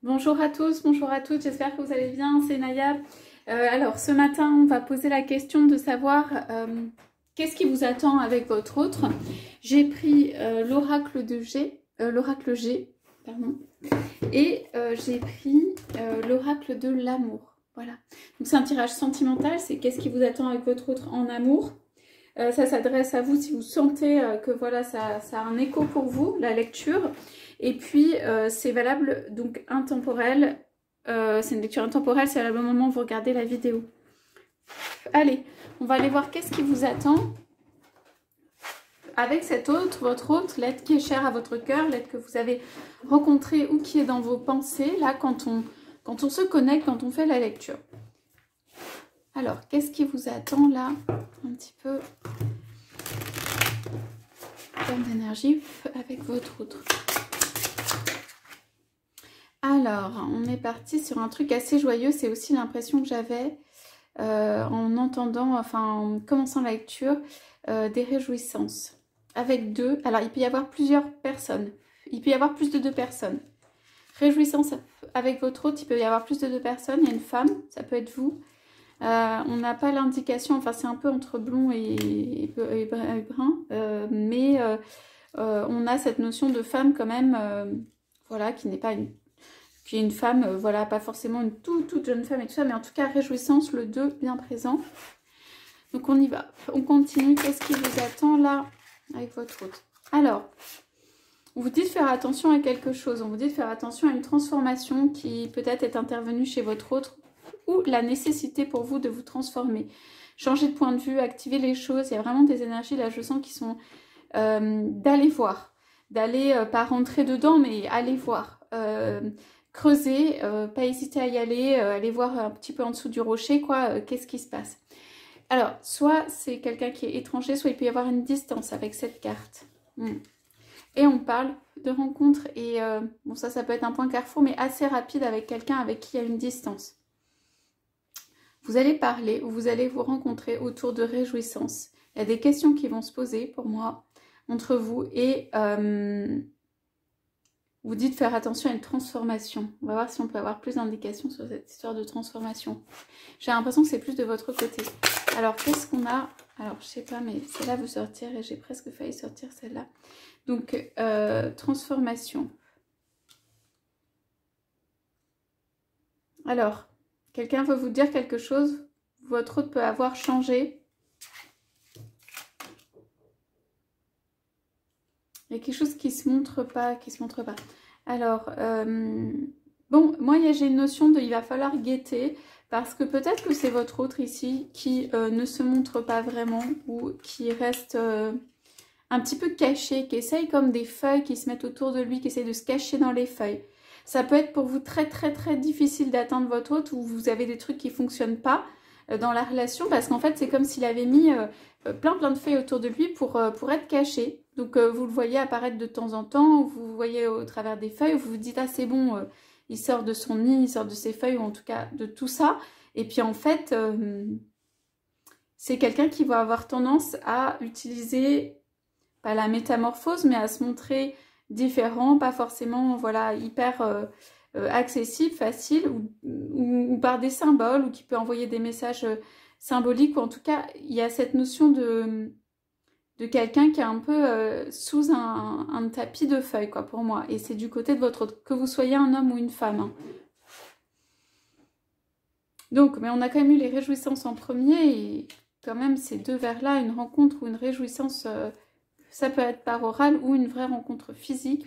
Bonjour à tous, bonjour à toutes, j'espère que vous allez bien, c'est Naya. Alors ce matin on va poser la question de savoir qu'est-ce qui vous attend avec votre autre. J'ai pris l'oracle G, pardon, et j'ai pris l'oracle de l'amour. Voilà, donc c'est un tirage sentimental, c'est qu'est-ce qui vous attend avec votre autre en amour. Ça s'adresse à vous si vous sentez que voilà, ça a un écho pour vous, la lecture. Et puis, c'est valable, donc intemporel. C'est une lecture intemporelle, c'est valable au moment où vous regardez la vidéo. Allez, on va aller voir qu'est-ce qui vous attend avec cet autre, votre autre, l'être qui est cher à votre cœur, l'être que vous avez rencontré ou qui est dans vos pensées, là, quand on se connecte, quand on fait la lecture. Alors, qu'est-ce qui vous attend là? Un petit peu d'énergie avec votre autre. Alors, on est parti sur un truc assez joyeux. C'est aussi l'impression que j'avais en entendant, enfin en commençant la lecture, des réjouissances. Avec deux, alors il peut y avoir plusieurs personnes. Il peut y avoir plus de deux personnes. Réjouissance avec votre autre, il peut y avoir plus de deux personnes. Il y a une femme, ça peut être vous. On n'a pas l'indication, enfin c'est un peu entre blond et brun, mais on a cette notion de femme quand même, voilà, qui n'est pas une femme, voilà, pas forcément une toute jeune femme et tout ça, mais en tout cas réjouissance, le 2 bien présent. Donc on y va, on continue. Qu'est-ce qui vous attend là avec votre autre? Alors, on vous dit de faire attention à quelque chose, on vous dit de faire attention à une transformation qui peut-être est intervenue chez votre autre, ou la nécessité pour vous de vous transformer, changer de point de vue, activer les choses. Il y a vraiment des énergies là, je sens, qui sont d'aller voir, d'aller pas rentrer dedans, mais aller voir, creuser, pas hésiter à y aller, aller voir un petit peu en dessous du rocher, quoi, qu'est-ce qui se passe. Alors, soit c'est quelqu'un qui est étranger, soit il peut y avoir une distance avec cette carte. Et on parle de rencontre, et bon, ça peut être un point carrefour, mais assez rapide avec quelqu'un avec qui il y a une distance. Vous allez parler ou vous allez vous rencontrer autour de réjouissance. Il y a des questions qui vont se poser pour moi entre vous, et vous dites de faire attention à une transformation. On va voir si on peut avoir plus d'indications sur cette histoire de transformation. J'ai l'impression que c'est plus de votre côté. Alors, qu'est-ce qu'on a? Alors, je sais pas, mais celle-là vous sortir, et j'ai presque failli sortir celle-là. Donc, transformation. Alors, quelqu'un veut vous dire quelque chose, votre autre peut avoir changé. Il y a quelque chose qui se montre pas, Alors, bon, moi j'ai une notion de il va falloir guetter, parce que peut-être que c'est votre autre ici qui ne se montre pas vraiment, ou qui reste un petit peu caché, qui essaye comme des feuilles qui se mettent autour de lui, qui essaye de se cacher dans les feuilles. Ça peut être pour vous très difficile d'atteindre votre autre, ou vous avez des trucs qui ne fonctionnent pas dans la relation, parce qu'en fait c'est comme s'il avait mis plein de feuilles autour de lui pour être caché. Donc vous le voyez apparaître de temps en temps, vous voyez au travers des feuilles, vous vous dites ah c'est bon, il sort de son nid, il sort de ses feuilles, ou en tout cas de tout ça. Et puis en fait, c'est quelqu'un qui va avoir tendance à utiliser, pas la métamorphose, mais à se montrer différent, pas forcément voilà hyper accessible, facile, ou par des symboles, ou qui peut envoyer des messages symboliques, ou en tout cas il y a cette notion de quelqu'un qui est un peu sous un tapis de feuilles, quoi, pour moi. Et c'est du côté de votre autre, que vous soyez un homme ou une femme. Hein. Donc, mais on a quand même eu les réjouissances en premier, et quand même ces deux vers-là, une rencontre ou une réjouissance, ça peut être par oral ou une vraie rencontre physique,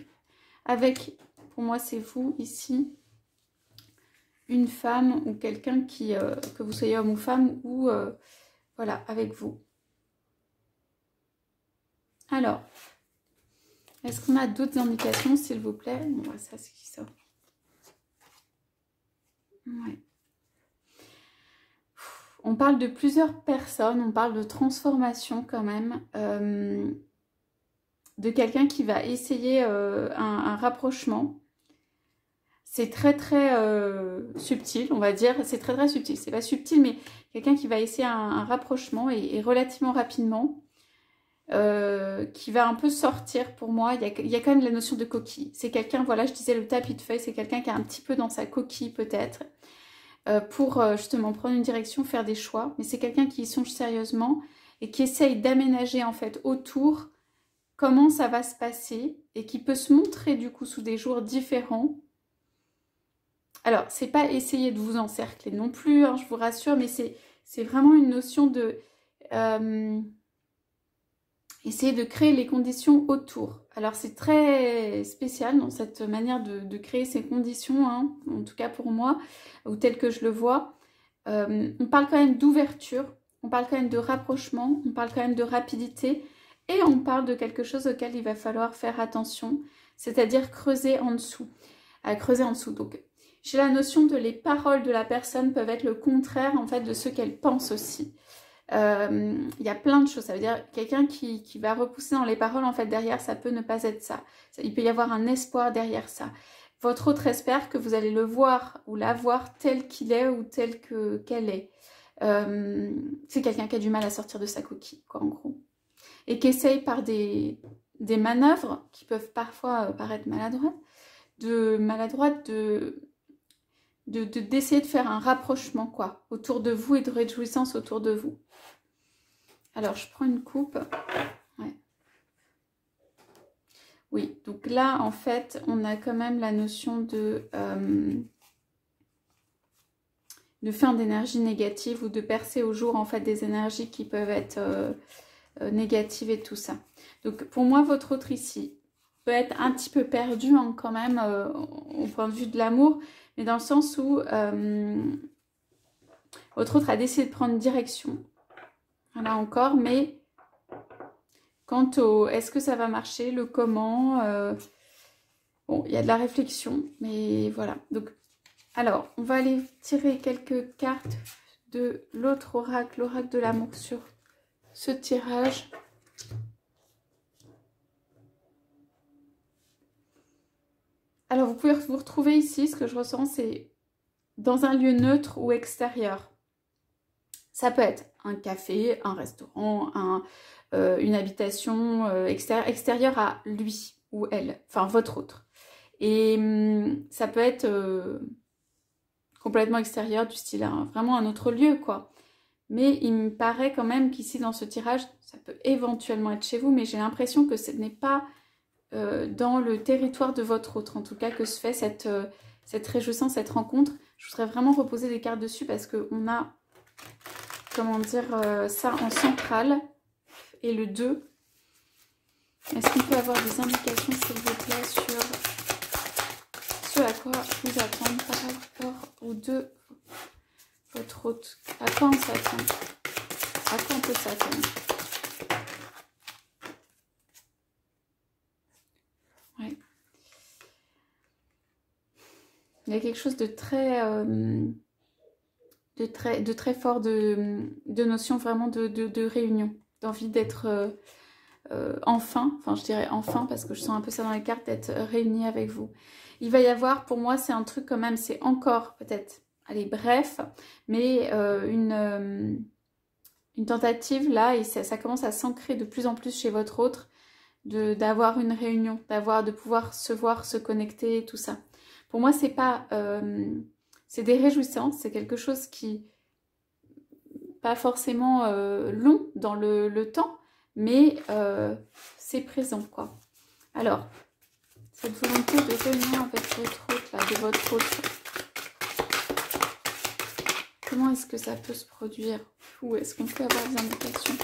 avec, pour moi c'est vous ici, une femme ou quelqu'un qui, que vous soyez homme ou femme, ou voilà, avec vous. Alors, est-ce qu'on a d'autres indications, s'il vous plaît? On voit ça, c'est qui sort. Ouais. On parle de plusieurs personnes, on parle de transformation quand même, de quelqu'un qui va essayer un rapprochement. C'est très subtil, on va dire, c'est très subtil. C'est pas subtil, mais quelqu'un qui va essayer un rapprochement, et relativement rapidement. qui va un peu sortir pour moi. Il y a quand même la notion de coquille. C'est quelqu'un, voilà, je disais le tapis de feuilles, c'est quelqu'un qui est un petit peu dans sa coquille peut-être, pour justement prendre une direction, faire des choix. Mais c'est quelqu'un qui y songe sérieusement et qui essaye d'aménager en fait autour comment ça va se passer et qui peut se montrer du coup sous des jours différents. Alors, c'est pas essayer de vous encercler non plus, hein, je vous rassure, mais c'est vraiment une notion de... essayer de créer les conditions autour. Alors c'est très spécial dans cette manière de créer ces conditions, hein, en tout cas pour moi, ou tel que je le vois. On parle quand même d'ouverture, on parle quand même de rapprochement, on parle quand même de rapidité, et on parle de quelque chose auquel il va falloir faire attention, c'est-à-dire creuser en dessous. À creuser en dessous. Donc j'ai la notion de les paroles de la personne peuvent être le contraire en fait de ce qu'elle pense aussi. Il y a plein de choses, ça veut dire quelqu'un qui va repousser dans les paroles, en fait derrière ça peut ne pas être ça, il peut y avoir un espoir derrière ça. Votre autre espère que vous allez le voir ou la voir tel qu'il est ou tel qu'elle est. C'est quelqu'un qui a du mal à sortir de sa coquille, quoi, en gros, et qui essaye par des manœuvres qui peuvent parfois paraître maladroites, d'essayer de faire un rapprochement, quoi, autour de vous et de réjouissance autour de vous. Alors, je prends une coupe. Ouais. Oui, donc là, en fait, on a quand même la notion de fin d'énergie négative ou de percer au jour, en fait, des énergies qui peuvent être négatives et tout ça. Donc, pour moi, votre autre ici peut être un petit peu perdu, hein, quand même, au point de vue de l'amour, mais dans le sens où votre autre a décidé de prendre une direction. Voilà encore, mais quant au est-ce que ça va marcher, le comment, bon, il y a de la réflexion, mais voilà. Donc, alors, on va aller tirer quelques cartes de l'autre oracle, l'oracle de l'amour sur ce tirage. Alors, vous pouvez vous retrouver ici, ce que je ressens, c'est dans un lieu neutre ou extérieur. Ça peut être un café, un restaurant, une habitation extérieure à lui ou elle, enfin votre autre. Et ça peut être complètement extérieur, du style vraiment un autre lieu, quoi. Mais il me paraît quand même qu'ici, dans ce tirage, ça peut éventuellement être chez vous, mais j'ai l'impression que ce n'est pas dans le territoire de votre autre, en tout cas, que se fait cette réjouissance, cette rencontre. Je voudrais vraiment reposer des cartes dessus parce qu'on a... comment dire, ça en centrale, et le 2. Est-ce qu'on peut avoir des indications, s'il vous plaît, sur ce à quoi vous attendre par rapport aux deux, votre hôte? À quoi on s'attend? À quoi on peut s'attendre? Ouais. Il y a quelque chose de très... de très fort de notion vraiment de réunion, d'envie d'être enfin je dirais enfin parce que je sens un peu ça dans les cartes, d'être réunie avec vous. Il va y avoir, pour moi c'est un truc quand même, c'est encore peut-être, allez bref, mais une tentative là, et ça commence à s'ancrer de plus en plus chez votre autre, d'avoir une réunion, de pouvoir se voir, se connecter, tout ça. Pour moi c'est pas... c'est des réjouissances, c'est quelque chose qui, pas forcément long dans le temps, mais c'est présent, quoi. Alors, cette volonté de réunion avec votre hôte, là, de votre hôte, comment est-ce que ça peut se produire? Ou est-ce qu'on peut avoir des indications?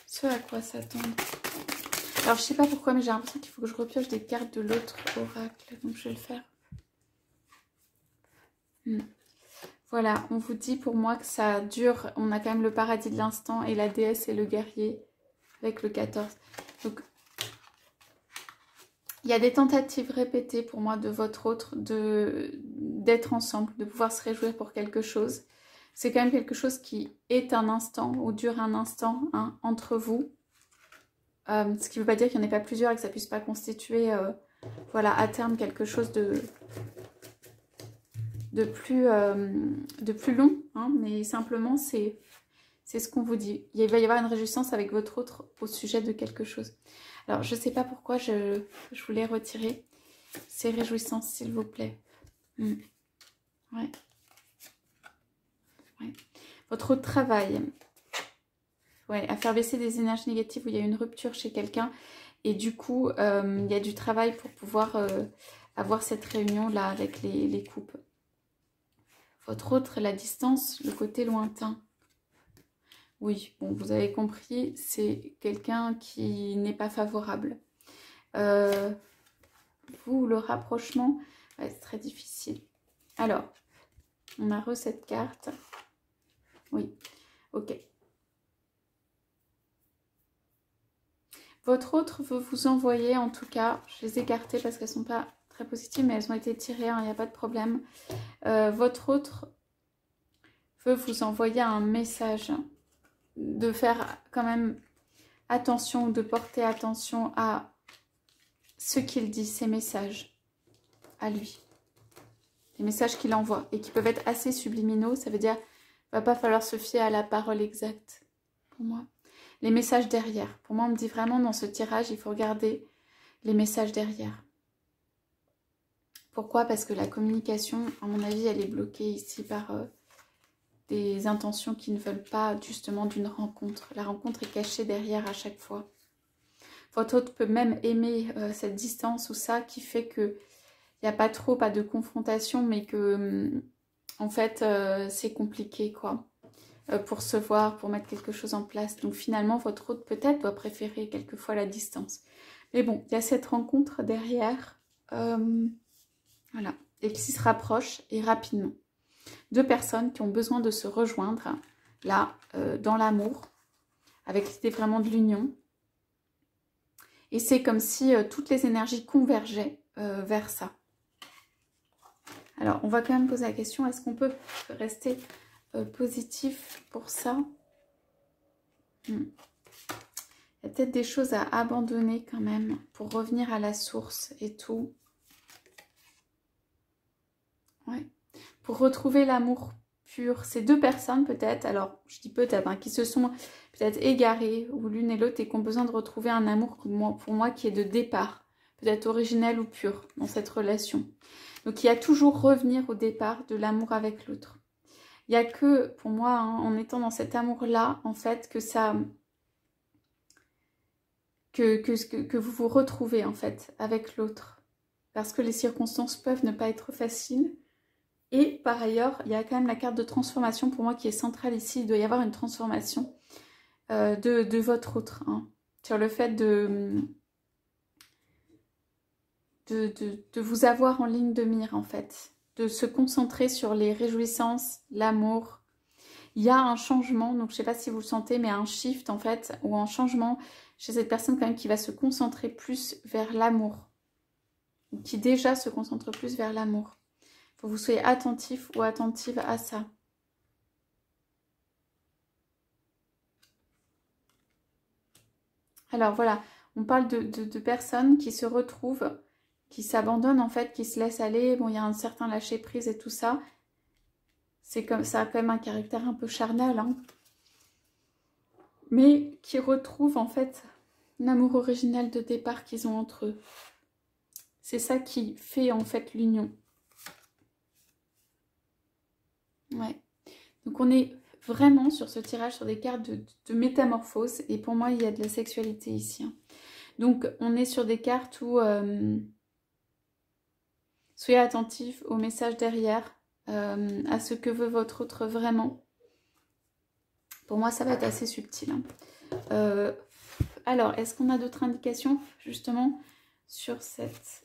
Ce à quoi s'attendre? Alors, je sais pas pourquoi, mais j'ai l'impression qu'il faut que je repioche des cartes de l'autre oracle, donc je vais le faire. Voilà, on vous dit pour moi que ça dure. On a quand même le paradis de l'instant et la déesse et le guerrier avec le 14. Donc, il y a des tentatives répétées pour moi de votre autre d'être ensemble, de pouvoir se réjouir pour quelque chose. C'est quand même quelque chose qui est un instant ou dure un instant, hein, entre vous. Ce qui ne veut pas dire qu'il n'y en ait pas plusieurs et que ça ne puisse pas constituer voilà, à terme quelque chose de plus long, hein, mais simplement c'est C'est ce qu'on vous dit. Il va y avoir une réjouissance avec votre autre au sujet de quelque chose. Alors, je ne sais pas pourquoi je voulais retirer ces réjouissances, s'il vous plaît. Ouais. Ouais. Votre travail. Ouais, à faire baisser des énergies négatives où il y a une rupture chez quelqu'un. Et du coup, il y a du travail pour pouvoir avoir cette réunion-là avec les coupes. Votre autre, la distance, le côté lointain. Oui, bon, vous avez compris, c'est quelqu'un qui n'est pas favorable. Vous, le rapprochement, ouais, c'est très difficile. Alors, on a cette carte. Oui, ok. Votre autre veut vous envoyer, en tout cas, je les ai écartées parce qu'elles ne sont pas très positives, mais elles ont été tirées, il n'y a pas de problème. Votre autre veut vous envoyer un message, de faire quand même attention, de porter attention à ce qu'il dit, ces messages à lui. Les messages qu'il envoie et qui peuvent être assez subliminaux, ça veut dire qu'il ne va pas falloir se fier à la parole exacte pour moi. Les messages derrière, pour moi on me dit vraiment dans ce tirage, il faut regarder les messages derrière. Pourquoi? Parce que la communication, à mon avis, elle est bloquée ici par des intentions qui ne veulent pas justement d'une rencontre. La rencontre est cachée derrière à chaque fois. Votre autre peut même aimer cette distance ou ça qui fait que il n'y a pas de confrontation, mais que en fait c'est compliqué quoi. Pour se voir, pour mettre quelque chose en place. Donc finalement votre autre peut-être doit préférer quelquefois la distance. Mais bon, il y a cette rencontre derrière. Voilà. Et qui se rapprochent et rapidement. Deux personnes qui ont besoin de se rejoindre, là, dans l'amour, avec l'idée vraiment de l'union. Et c'est comme si toutes les énergies convergeaient vers ça. Alors, on va quand même poser la question, est-ce qu'on peut rester positif pour ça? Il y a peut-être des choses à abandonner quand même pour revenir à la source et tout. Ouais. Pour retrouver l'amour pur. Ces deux personnes peut-être, alors je dis peut-être, hein, qui se sont peut-être égarées ou l'une et l'autre et qui ont besoin de retrouver un amour pour moi qui est de départ, peut-être originel ou pur dans cette relation. Donc il y a toujours revenir au départ de l'amour avec l'autre. Il n'y a que, pour moi, hein, en étant dans cet amour-là, en fait, que ça... Que vous vous retrouvez, en fait, avec l'autre. Parce que les circonstances peuvent ne pas être faciles. Et par ailleurs, il y a quand même la carte de transformation pour moi qui est centrale ici. Il doit y avoir une transformation de votre autre. Hein, sur le fait de vous avoir en ligne de mire en fait. De se concentrer sur les réjouissances, l'amour. Il y a un changement, donc je ne sais pas si vous le sentez, mais un shift en fait, ou un changement chez cette personne quand même qui va se concentrer plus vers l'amour. Qui déjà se concentre plus vers l'amour. Il faut que vous soyez attentif ou attentive à ça. Alors voilà, on parle de personnes qui se retrouvent, qui s'abandonnent en fait, qui se laissent aller. Bon, il y a un certain lâcher prise et tout ça. C'est comme ça a quand même un caractère un peu charnel, hein. Mais qui retrouvent en fait l'amour original de départ qu'ils ont entre eux. C'est ça qui fait en fait l'union. Ouais. Donc on est vraiment sur ce tirage sur des cartes de métamorphose. Et pour moi, il y a de la sexualité ici. Hein. Donc on est sur des cartes où soyez attentifs au message derrière, à ce que veut votre autre vraiment. Pour moi, ça va être assez subtil. Hein. Alors, est-ce qu'on a d'autres indications justement sur cette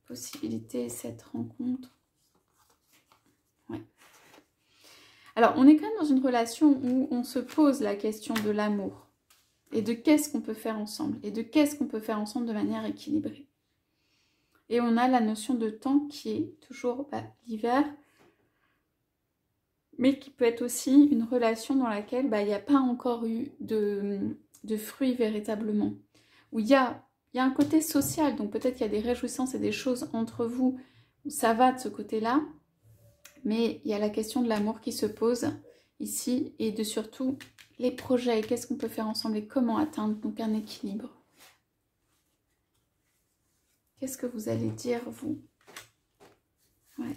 possibilité, cette rencontre? Ouais. Alors, on est quand même dans une relation où on se pose la question de l'amour et de qu'est-ce qu'on peut faire ensemble et de qu'est-ce qu'on peut faire ensemble de manière équilibrée. Et on a la notion de temps qui est toujours l'hiver, mais qui peut être aussi une relation dans laquelle il n'y a pas encore eu de fruits véritablement. Où il y a un côté social, donc peut-être qu'il y a des réjouissances et des choses entre vous où ça va de ce côté-là, mais il y a la question de l'amour qui se pose ici et de surtout Les projets, qu'est-ce qu'on peut faire ensemble et comment atteindre donc un équilibre? Qu'est-ce que vous allez dire, vous? Ouais.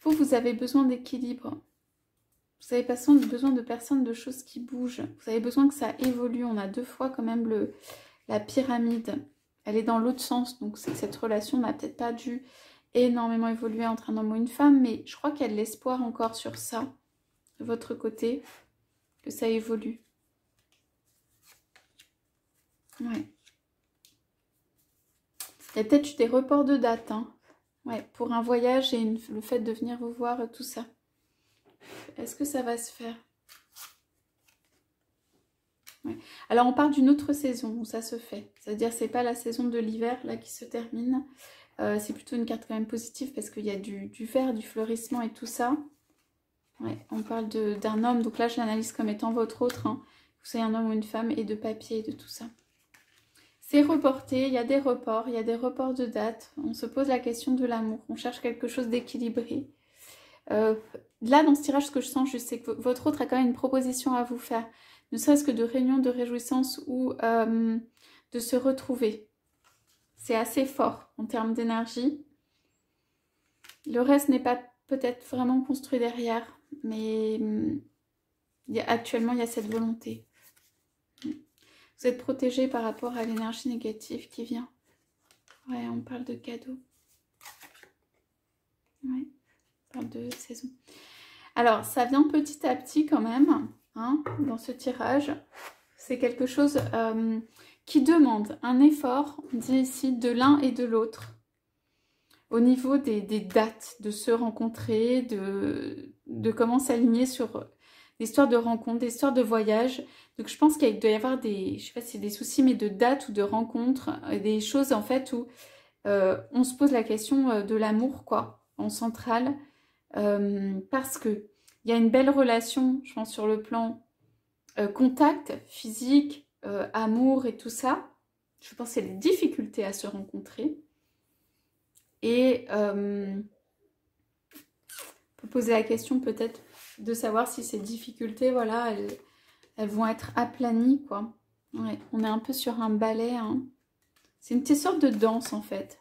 Vous avez besoin d'équilibre. Vous avez besoin de personnes, de choses qui bougent. Vous avez besoin que ça évolue. On a 2 fois quand même la pyramide. Elle est dans l'autre sens. Donc c'est que cette relation n'a peut-être pas dû énormément évoluer entre un homme ou une femme. Mais je crois qu'il y a de l'espoir encore sur ça, de votre côté, que ça évolue. Ouais. Il y a peut-être eu des reports de date. Hein. Ouais, pour un voyage et le fait de venir vous voir, tout ça. Est-ce que ça va se faire? Ouais. Alors on parle d'une autre saison où ça se fait. C'est-à-dire c'est pas la saison de l'hiver là qui se termine. C'est plutôt une carte quand même positive parce qu'il y a du vert, du fleurissement et tout ça. Ouais, on parle d'un homme. Donc là je l'analyse comme étant votre autre. Hein. Vous soyez un homme ou une femme et de papier et de tout ça. C'est reporté, il y a des reports de date. On se pose la question de l'amour. On cherche quelque chose d'équilibré. Là, dans ce tirage, ce que je sens, je sais que votre autre a quand même une proposition à vous faire. Ne serait-ce que de réunion, de réjouissance ou de se retrouver. C'est assez fort en termes d'énergie. Le reste n'est pas peut-être vraiment construit derrière, mais actuellement, il y a cette volonté. Vous êtes protégé par rapport à l'énergie négative qui vient. Ouais, on parle de cadeaux. Ouais, on parle de saison. Alors, ça vient petit à petit quand même, hein, dans ce tirage. C'est quelque chose qui demande un effort, on dit ici, de l'un et de l'autre. Au niveau des dates, de se rencontrer, de comment s'aligner sur l'histoire de rencontre, des histoires de voyage. Donc je pense qu'il doit y avoir des, je sais pas si c'est des soucis, mais de dates ou de rencontres, des choses en fait où on se pose la question de l'amour, quoi, en centrale. Parce que il y a une belle relation, je pense, sur le plan contact, physique, amour et tout ça. Je pense qu'il y a des difficultés à se rencontrer. Et on peut poser la question peut-être de savoir si ces difficultés, voilà, elles vont être aplanies, quoi. Ouais, on est un peu sur un balai. Hein. C'est une petite sorte de danse, en fait.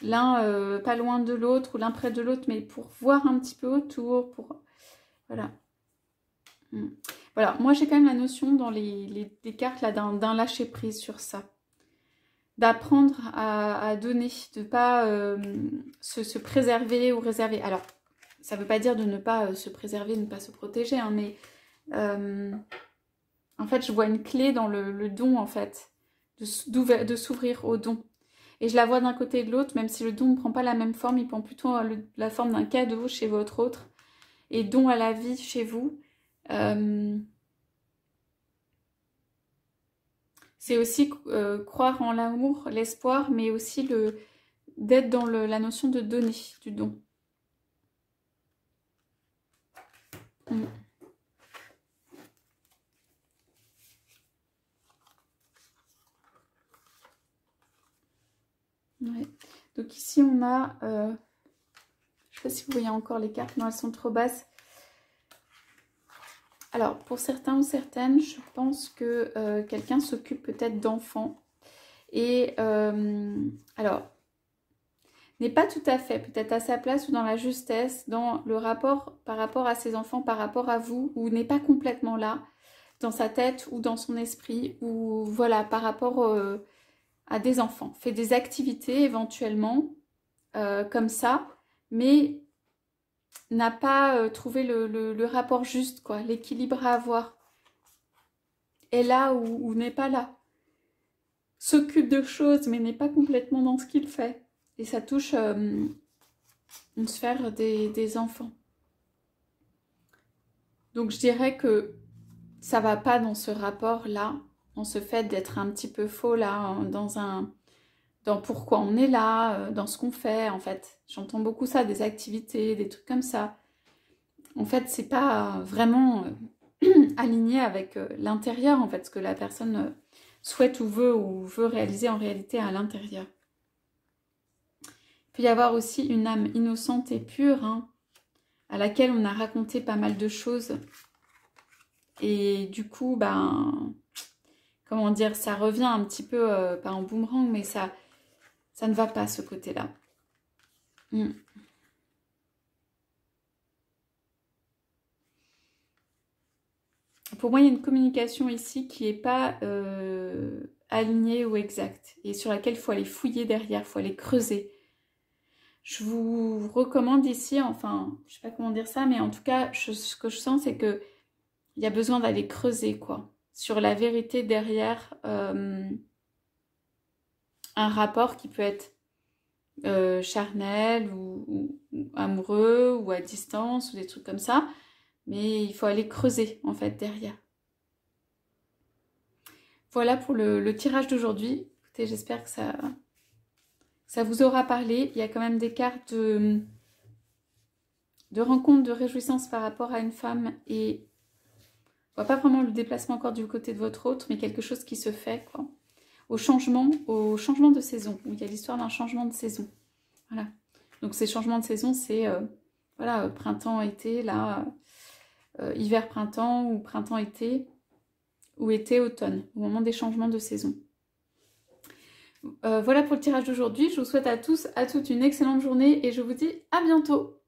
L'un pas loin de l'autre ou l'un près de l'autre, mais pour voir un petit peu autour, pour... Voilà. Voilà, moi j'ai quand même la notion dans les cartes là d'un lâcher-prise sur ça. D'apprendre à donner, de ne pas se préserver ou réserver. Alors, ça ne veut pas dire de ne pas se préserver, de ne pas se protéger, hein, mais en fait, je vois une clé dans le don, en fait, de s'ouvrir au don. Et je la vois d'un côté et de l'autre, même si le don ne prend pas la même forme, il prend plutôt la forme d'un cadeau chez votre autre, et don à la vie chez vous. C'est aussi croire en l'amour, l'espoir, mais aussi d'être dans la notion de donner, du don. Ouais. Donc ici on a, je ne sais pas si vous voyez encore les cartes, non elles sont trop basses. Alors pour certains ou certaines, je pense que quelqu'un s'occupe peut-être d'enfants. Et alors, n'est pas tout à fait peut-être à sa place ou dans la justesse, dans le rapport par rapport à ses enfants, par rapport à vous, ou n'est pas complètement là, dans sa tête ou dans son esprit, ou voilà, par rapport à des enfants. Fait des activités éventuellement, comme ça, mais n'a pas trouvé le rapport juste, quoi, l'équilibre à avoir. Est là ou n'est pas là. S'occupe de choses, mais n'est pas complètement dans ce qu'il fait. Et ça touche une sphère des enfants. Donc je dirais que ça va pas dans ce rapport-là, dans ce fait d'être un petit peu faux là, dans pourquoi on est là, dans ce qu'on fait en fait. J'entends beaucoup ça, des activités, des trucs comme ça. En fait, c'est pas vraiment aligné avec l'intérieur, en fait, ce que la personne souhaite ou veut réaliser en réalité à l'intérieur. Il peut y avoir aussi une âme innocente et pure, hein, à laquelle on a raconté pas mal de choses. Et du coup, ben, comment dire, ça revient un petit peu, pas en boomerang, mais ça ne va pas ce côté-là. Pour moi, il y a une communication ici qui n'est pas alignée ou exacte et sur laquelle il faut aller fouiller derrière, il faut aller creuser. Je vous recommande ici, enfin, je ne sais pas comment dire ça, mais en tout cas, ce que je sens, c'est qu'il y a besoin d'aller creuser, quoi, sur la vérité derrière un rapport qui peut être charnel ou amoureux ou à distance ou des trucs comme ça. Mais il faut aller creuser, en fait, derrière. Voilà pour le tirage d'aujourd'hui. Écoutez, j'espère que ça vous aura parlé. Il y a quand même des cartes de rencontre, de réjouissance par rapport à une femme. Et on voit pas vraiment le déplacement encore du côté de votre autre, mais quelque chose qui se fait, quoi. Au changement de saison. Où il y a l'histoire d'un changement de saison. Voilà. Donc ces changements de saison, c'est voilà, printemps-été, là, hiver-printemps ou printemps-été. Ou été-automne, au moment des changements de saison. Voilà pour le tirage d'aujourd'hui. Je vous souhaite à tous, à toutes une excellente journée et je vous dis à bientôt.